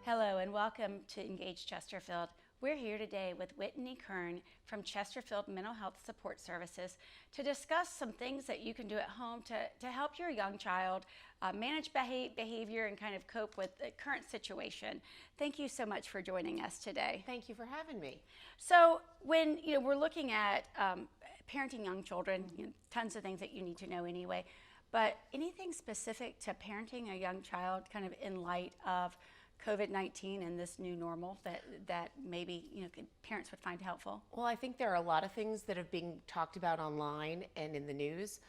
Hello and welcome to Engage Chesterfield. We're here today with Whitney Kern from Chesterfield Mental Health Support Services to discuss some things that you can do at home to help your young child manage behavior and kind of cope with the current situation. Thank you so much for joining us today. Thank you for having me. So when we're looking at parenting young children, tons of things that you need to know anyway, but anything specific to parenting a young child kind of in light of COVID-19 and this new normal that maybe parents would find helpful? Well, I think there are a lot of things that have been talked about online and in the news.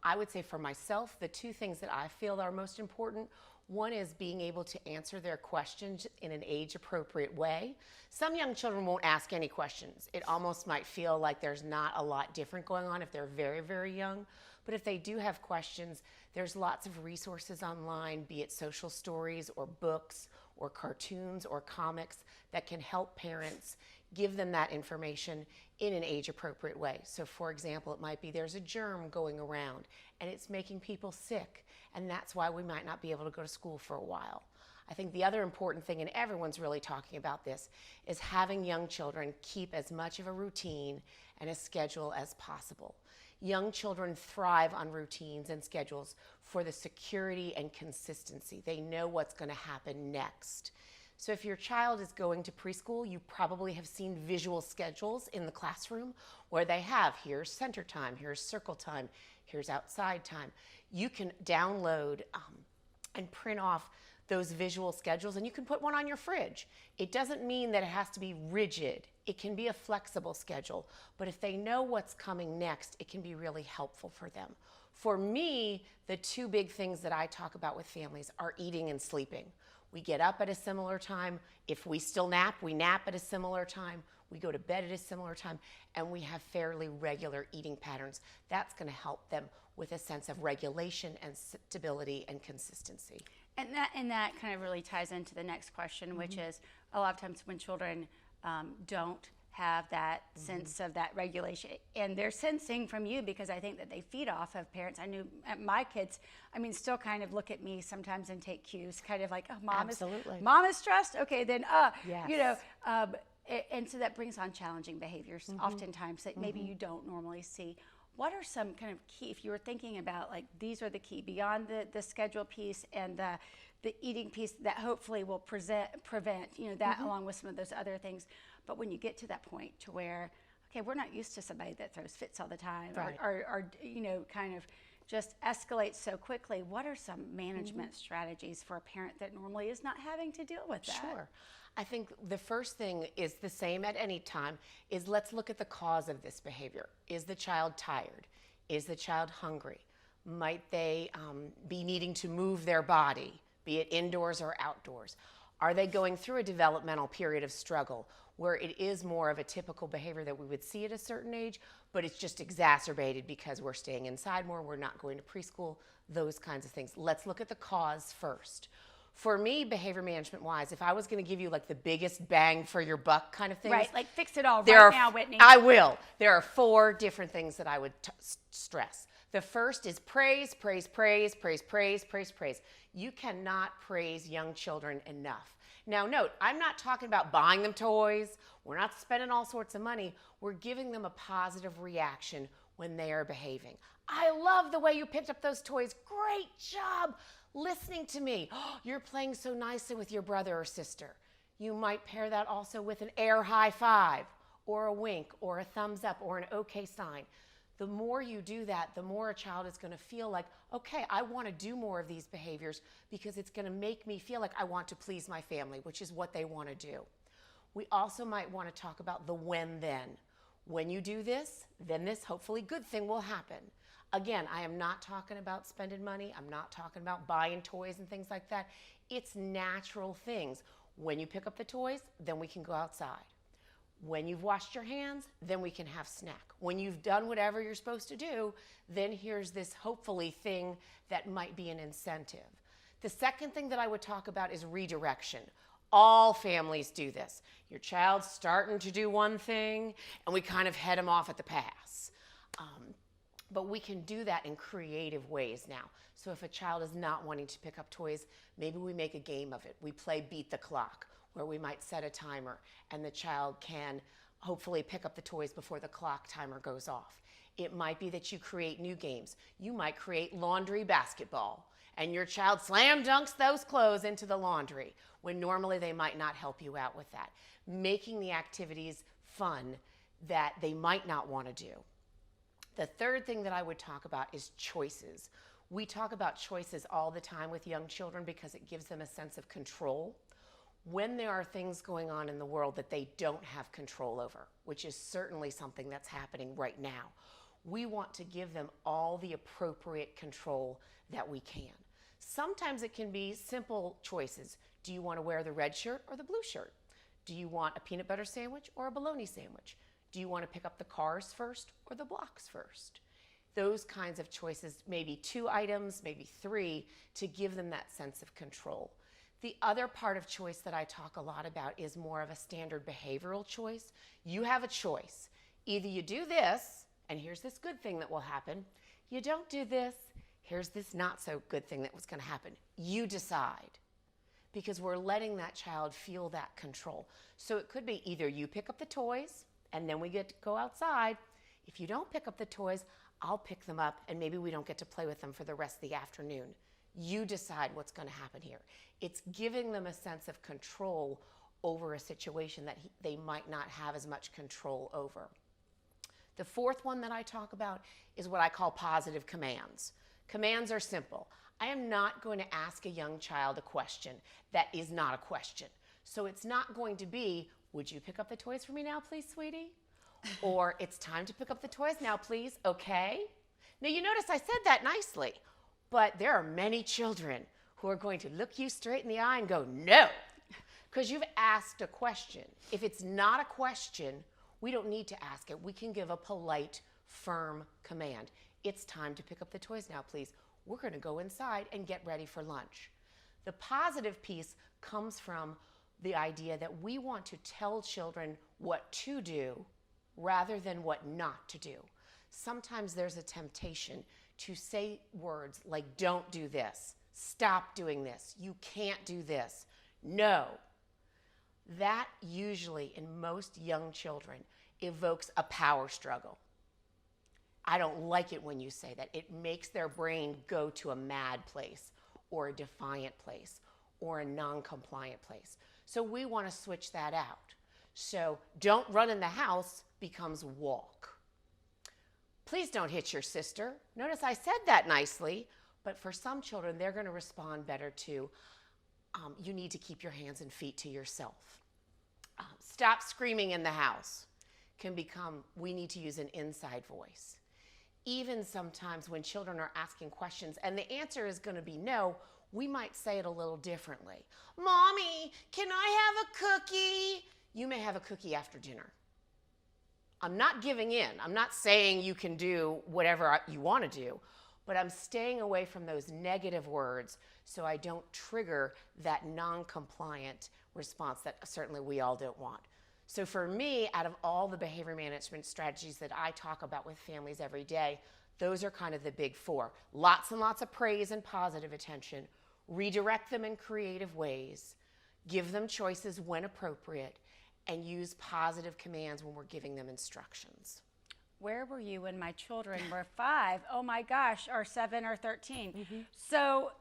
I would say for myself, the two things that I feel are most important, one is being able to answer their questions in an age-appropriate way. Some young children won't ask any questions. It almost might feel like there's not a lot different going on if they're very, very young. But if they do have questions, there's lots of resources online, be it social stories or books or cartoons or comics that can help parents give them that information in an age-appropriate way. So for example, it might be there's a germ going around and it's making people sick, and that's why we might not be able to go to school for a while. I think the other important thing, and everyone's really talking about this, is having young children keep as much of a routine and a schedule as possible. Young children thrive on routines and schedules for the security and consistency. They know what's going to happen next. So if your child is going to preschool, you probably have seen visual schedules in the classroom where they have, here's center time, here's circle time, here's outside time. You can download and print off those visual schedules, and you can put one on your fridge. It doesn't mean that it has to be rigid. It can be a flexible schedule, but if they know what's coming next, it can be really helpful for them. For me, the two big things that I talk about with families are eating and sleeping. We get up at a similar time. If we still nap, we nap at a similar time. We go to bed at a similar time, and we have fairly regular eating patterns. That's going to help them with a sense of regulation and stability and consistency. And that kind of really ties into the next question, which is a lot of times when children don't have that sense of that regulation, and they're sensing from you, because I think that they feed off of parents. I knew my kids, still kind of look at me sometimes and take cues, kind of like, oh, mom is stressed. Okay, then, Yes. And so that brings on challenging behaviors oftentimes that maybe you don't normally see. What are some kind of key, if you were thinking about like these are the key beyond the schedule piece and the eating piece that hopefully will prevent that along with some of those other things, but when you get to that point to where, okay, we're not used to somebody that throws fits all the time, right, or kind of just escalates so quickly, what are some management strategies for a parent that normally is not having to deal with that? Sure. I think the first thing is the same at any time, is let's look at the cause of this behavior. Is the child tired? Is the child hungry? Might they be needing to move their body, be it indoors or outdoors? Are they going through a developmental period of struggle where it is more of a typical behavior that we would see at a certain age, but it's just exacerbated because we're staying inside more, we're not going to preschool, those kinds of things. Let's look at the cause first. For me, behavior management wise, if I was going to give you like the biggest bang for your buck kind of things. Right, like fix it all right now, Whitney. I will. There are 4 different things that I would stress. The first is praise, praise, praise, praise, praise, praise, praise. You cannot praise young children enough. Now note, I'm not talking about buying them toys. We're not spending all sorts of money. We're giving them a positive reaction when they are behaving. I love the way you picked up those toys. Great job listening to me. Oh, you're playing so nicely with your brother or sister. You might pair that also with an air high five or a wink or a thumbs up or an okay sign. The more you do that, the more a child is going to feel like, okay, I want to do more of these behaviors because it's going to make me feel like I want to please my family, which is what they want to do. We also might want to talk about the when-then. When you do this, then this hopefully good thing will happen. Again, I am not talking about spending money. I'm not talking about buying toys and things like that. It's natural things. When you pick up the toys, then we can go outside. When you've washed your hands, then we can have snack. When you've done whatever you're supposed to do, then here's this hopefully thing that might be an incentive. The second thing that I would talk about is redirection. All families do this. Your child's starting to do one thing, and we kind of head them off at the pass. But we can do that in creative ways now. So if a child is not wanting to pick up toys, maybe we make a game of it. We play Beat the Clock, where we might set a timer and the child can hopefully pick up the toys before the clock timer goes off. It might be that you create new games. You might create laundry basketball, and your child slam dunks those clothes into the laundry when normally they might not help you out with that. Making the activities fun that they might not want to do. The third thing that I would talk about is choices. We talk about choices all the time with young children because it gives them a sense of control when there are things going on in the world that they don't have control over, which is certainly something that's happening right now. We want to give them all the appropriate control that we can. Sometimes it can be simple choices. Do you want to wear the red shirt or the blue shirt? Do you want a peanut butter sandwich or a bologna sandwich? Do you want to pick up the cars first or the blocks first? Those kinds of choices, maybe 2 items, maybe 3, to give them that sense of control. The other part of choice that I talk a lot about is more of a standard behavioral choice. You have a choice. Either you do this, and here's this good thing that will happen. You don't do this, here's this not so good thing that was going to happen. You decide. Because we're letting that child feel that control. So it could be either you pick up the toys, and then we get to go outside. If you don't pick up the toys, I'll pick them up, and maybe we don't get to play with them for the rest of the afternoon. You decide what's going to happen here. It's giving them a sense of control over a situation that they might not have as much control over. The fourth one that I talk about is what I call positive commands. Commands are simple. I am not going to ask a young child a question that is not a question. So it's not going to be, would you pick up the toys for me now, please, sweetie? Or it's time to pick up the toys now, please, okay? Now you notice I said that nicely, but there are many children who are going to look you straight in the eye and go, no, because you've asked a question. If it's not a question, we don't need to ask it. We can give a polite, firm command. It's time to pick up the toys now, please. We're going to go inside and get ready for lunch. The positive piece comes from the idea that we want to tell children what to do rather than what not to do. Sometimes there's a temptation to say words like, don't do this, stop doing this, you can't do this, no. That usually, in most young children, evokes a power struggle. I don't like it when you say that. It makes their brain go to a mad place or a defiant place or a non-compliant place. So we want to switch that out. So don't run in the house becomes walk. Please don't hit your sister. Notice I said that nicely, but for some children, they're going to respond better to, you need to keep your hands and feet to yourself. Stop screaming in the house can become, we need to use an inside voice. Even sometimes when children are asking questions and the answer is going to be no, we might say it a little differently. Mommy, can I have a cookie? You may have a cookie after dinner. I'm not giving in. I'm not saying you can do whatever you want to do, but I'm staying away from those negative words so I don't trigger that non-compliant response that certainly we all don't want. So for me, out of all the behavior management strategies that I talk about with families every day, those are kind of the big 4. Lots and lots of praise and positive attention. Redirect them in creative ways. Give them choices when appropriate. And use positive commands when we're giving them instructions. Where were you when my children were 5? Oh my gosh, or 7 or 13. Mm-hmm. So,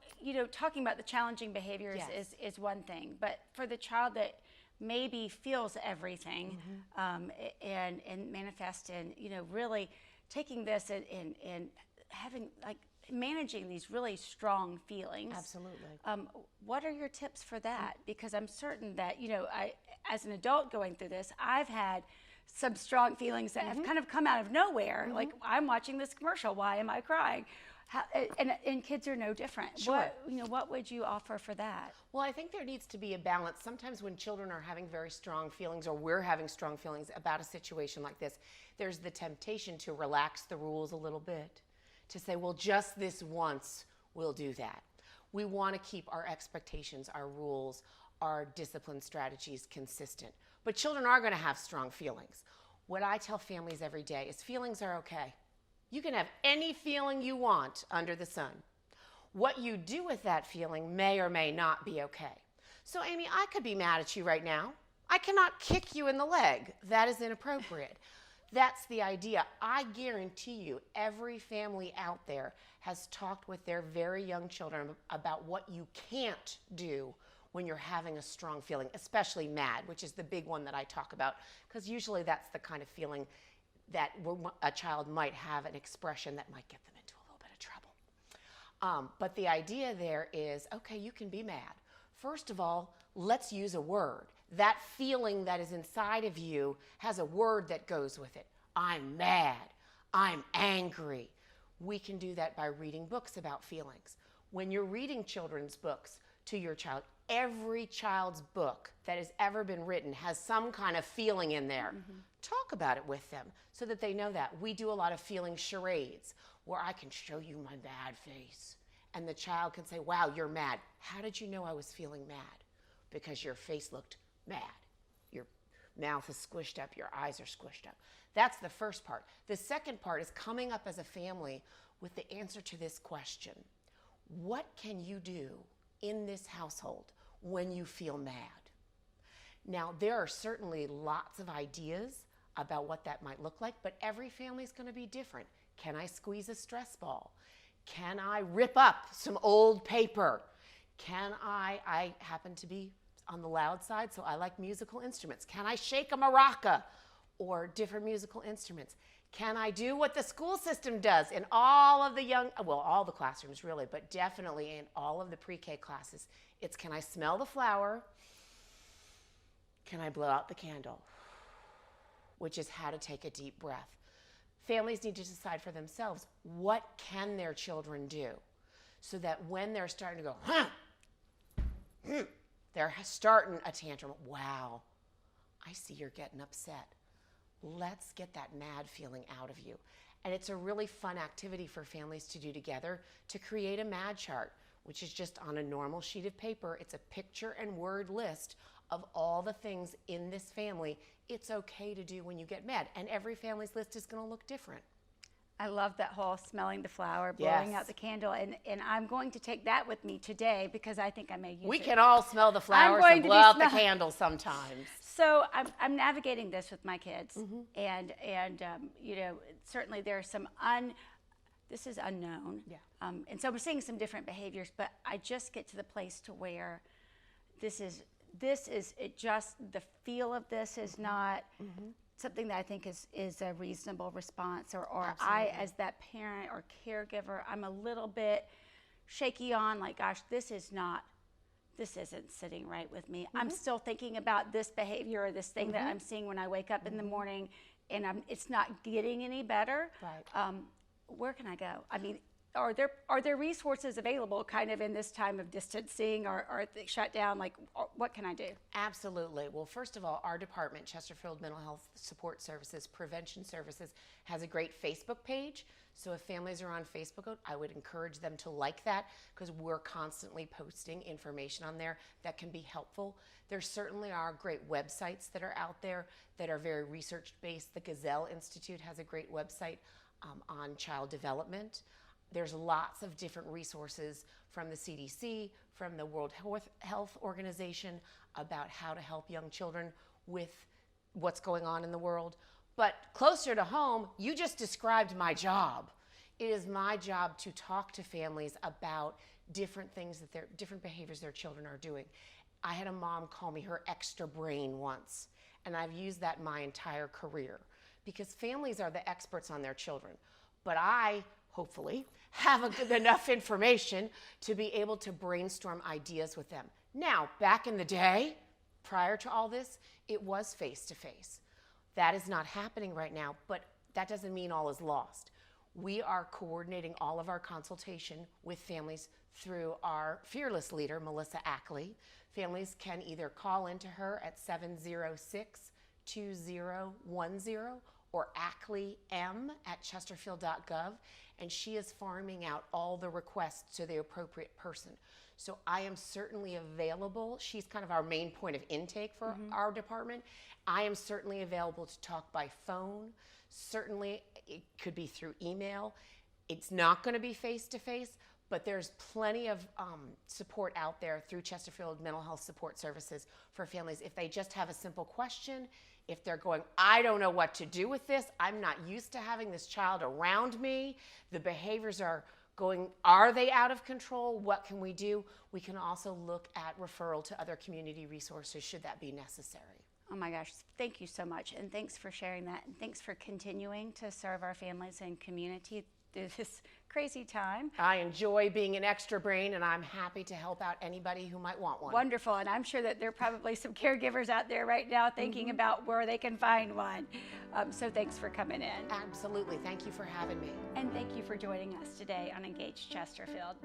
talking about the challenging behaviors is one thing, but for the child that maybe feels everything and manifest in, really taking this and having managing these really strong feelings. Absolutely. What are your tips for that? Because I'm certain that, as an adult going through this, I've had some strong feelings that have kind of come out of nowhere. Like, I'm watching this commercial, why am I crying? And kids are no different. Sure. What would you offer for that? Well, I think there needs to be a balance. Sometimes when children are having very strong feelings or we're having strong feelings about a situation like this, there's the temptation to relax the rules a little bit, to say, well, just this once we'll do that. We want to keep our expectations, our rules, our discipline strategies consistent. But children are going to have strong feelings. What I tell families every day is feelings are okay. You can have any feeling you want under the sun. What you do with that feeling may or may not be okay. So, Amy, I could be mad at you right now. I cannot kick you in the leg. That is inappropriate. That's the idea. I guarantee you, every family out there has talked with their very young children about what you can't do when you're having a strong feeling, especially mad, which is the big one that I talk about, because usually that's the kind of feeling that a child might have an expression that might get them into a little bit of trouble. But the idea there is, okay, you can be mad. First of all, let's use a word. That feeling that is inside of you has a word that goes with it. I'm mad. I'm angry. We can do that by reading books about feelings. When you're reading children's books to your child, every child's book that has ever been written has some kind of feeling in there. Talk about it with them so that they know that. We do a lot of feeling charades where I can show you my mad face. And the child can say, wow, you're mad. How did you know I was feeling mad? Because your face looked mad. Your mouth is squished up. Your eyes are squished up. That's the first part. The second part is coming up as a family with the answer to this question. What can you do in this household when you feel mad? Now, there are certainly lots of ideas about what that might look like, but every family is going to be different. Can I squeeze a stress ball? Can I rip up some old paper? Can I happen to be on the loud side, so I like musical instruments. Can I shake a maraca or different musical instruments? Can I do what the school system does in all of the all the classrooms really, but definitely in all of the pre-K classes? It's, can I smell the flower? Can I blow out the candle? Which is how to take a deep breath. Families need to decide for themselves, what can their children do? So that when they're starting to go, they're starting a tantrum. Wow, I see you're getting upset. Let's get that mad feeling out of you. And it's a really fun activity for families to do together to create a mad chart, which is just on a normal sheet of paper. It's a picture and word list of all the things in this family it's okay to do when you get mad. And every family's list is going to look different. I love that whole smelling the flower, blowing out the candle, and I'm going to take that with me today because I think I may use it. We can all smell the flowers and blow out the candle sometimes. So I'm navigating this with my kids, and you know, certainly there are some this is unknown, and so we're seeing some different behaviors. But I just get to the place to where this is it. Just the feel of this is not. Something that I think is a reasonable response, or I, as that parent or caregiver, I'm a little bit shaky on, like, gosh, this isn't sitting right with me. I'm still thinking about this behavior or this thing that I'm seeing when I wake up in the morning, and it's not getting any better. Right. Where can I go? I mean, are there resources available kind of in this time of distancing or shut down? Like, what can I do? Absolutely. Well, first of all, our department, Chesterfield Mental Health Support Services, Prevention Services, has a great Facebook page. So if families are on Facebook, I would encourage them to like that because we're constantly posting information on there that can be helpful. There certainly are great websites that are out there that are very research-based. The Gazelle Institute has a great website on child development. There's lots of different resources from the CDC, from the World Health Organization about how to help young children with what's going on in the world. But closer to home, you just described my job. It is my job to talk to families about different things different behaviors their children are doing. I had a mom call me her extra brain once, and I've used that my entire career because families are the experts on their children. But I, hopefully, have enough information to be able to brainstorm ideas with them. Now, back in the day, prior to all this, it was face-to-face. That is not happening right now, but that doesn't mean all is lost. We are coordinating all of our consultation with families through our fearless leader, Melissa Ackley. Families can either call into her at 706-2010 or Ackley M at chesterfield.gov, and she is farming out all the requests to the appropriate person. So I am certainly available. She's kind of our main point of intake for our department. I am certainly available to talk by phone. Certainly, it could be through email. It's not going to be face-to-face, but there's plenty of support out there through Chesterfield Mental Health Support Services for families. If they just have a simple question, if they're going, I don't know what to do with this, I'm not used to having this child around me, the behaviors are going, are they out of control? What can we do? We can also look at referral to other community resources should that be necessary. Oh my gosh, thank you so much. And thanks for sharing that. And thanks for continuing to serve our families and community through this crazy time. I enjoy being an extra brain, and I'm happy to help out anybody who might want one. Wonderful. And I'm sure that there are probably some caregivers out there right now thinking about where they can find one. So thanks for coming in. Absolutely. Thank you for having me. And thank you for joining us today on Engage Chesterfield.